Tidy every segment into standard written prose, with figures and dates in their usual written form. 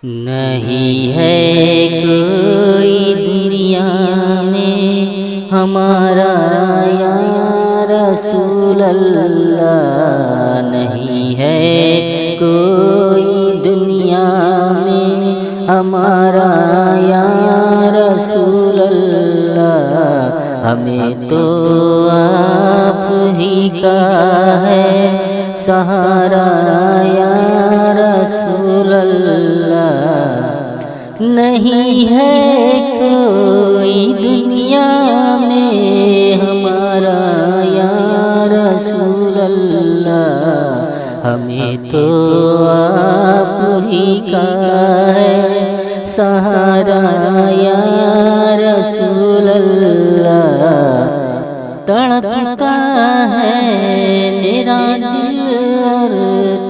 نہیں ہے کوئی دنیا میں ہمارا یا رسول اللہ، نہیں ہے کوئی دنیا میں ہمارا یا رسول اللہ، ہمیں تو آپ ہی کا ہے سہارا یا رسول اللہ۔ نہیں ہے کوئی دنیا میں ہمارا یا رسول اللہ، ہمیں تو آپ ہی کا ہے سہارا یا رسول اللہ۔ تڑپتا ہے میرا دل اور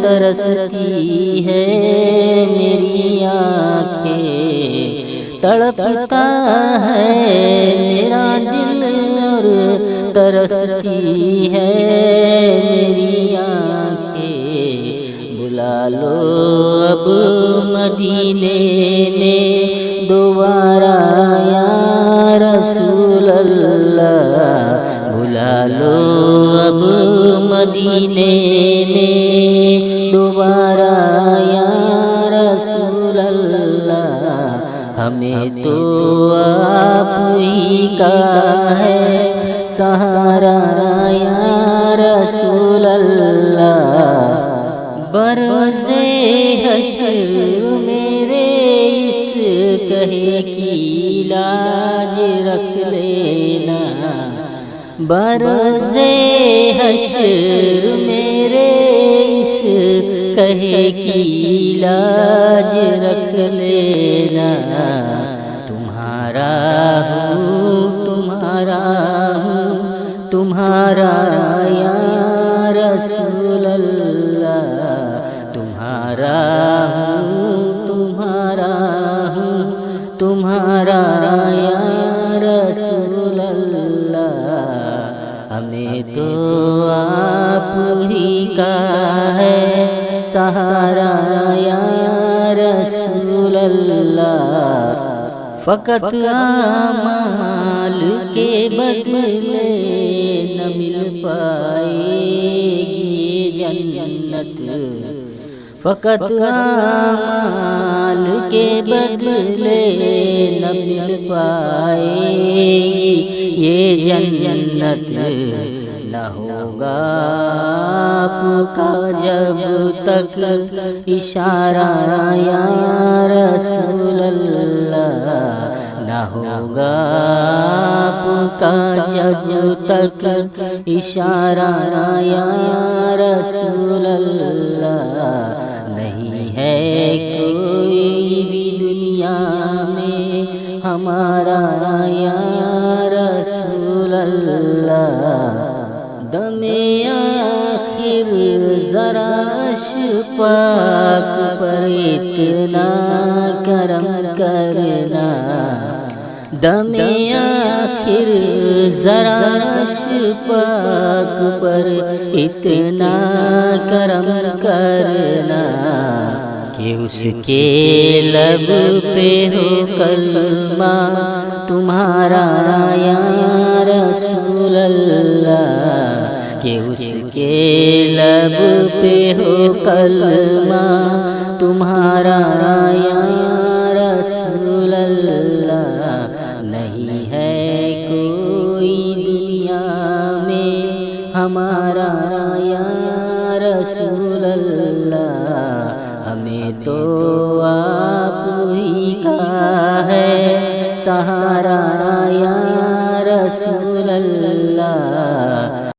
ترستی ہے میری آنکھیں، تڑپتا ہے میرا دل اور ترستی ہے میری آنکھیں۔ بلا لو اب مدینے میں دوبارہ یا رسول اللہ، بلا لو اب مدینے میں دوبارہ یا رسول اللہ، ہمیں تو آپ ہی کا ہے سہارا یا رسول اللہ۔ بروزے حشر میرے اس کہے کی لاج رکھ لینا، بروزے حشر میرے اس کہے کی لاج رکھ لینا۔ تمہارا ہوں تمہارا ہوں تمہارا یا رسول اللہ، تمہارا ہوں تمہارا ہوں تمہارا یا رسول اللہ، ہمیں تو آپ ہی کا ہے سہارا یا رسول اللہ۔ فقط اعمال کے بدلے نہ مل پائے گی جنت، فقط اعمال کے بدلے نہ مل پائے گی یہ جنت، نہ ہوگا آپ کا جب تک اشارہ یا رسول اللہ، نہ ہوگا آپ کا جب تک اشارہ یا رسول اللہ۔ نہیں ہے کوئی بھی دنیا میں ہمارا یا رسول اللہ۔ دم آخر ذرا اشفاق پر اتنا کرم کرنا، دم آخر ذرا اشفاق پر اتنا کرم کرنا کہ اس کے لب پہ ہو کلمہ تمہارا یا رسول اللہ، کہ اس کے لب پہ ہو کلمہ تمہارا یا رسول اللہ۔ نہیں ہے کوئی دنیا میں ہمارا یا رسول اللہ، ہمیں تو آپ ہی کا ہے سہارا یا رسول اللہ۔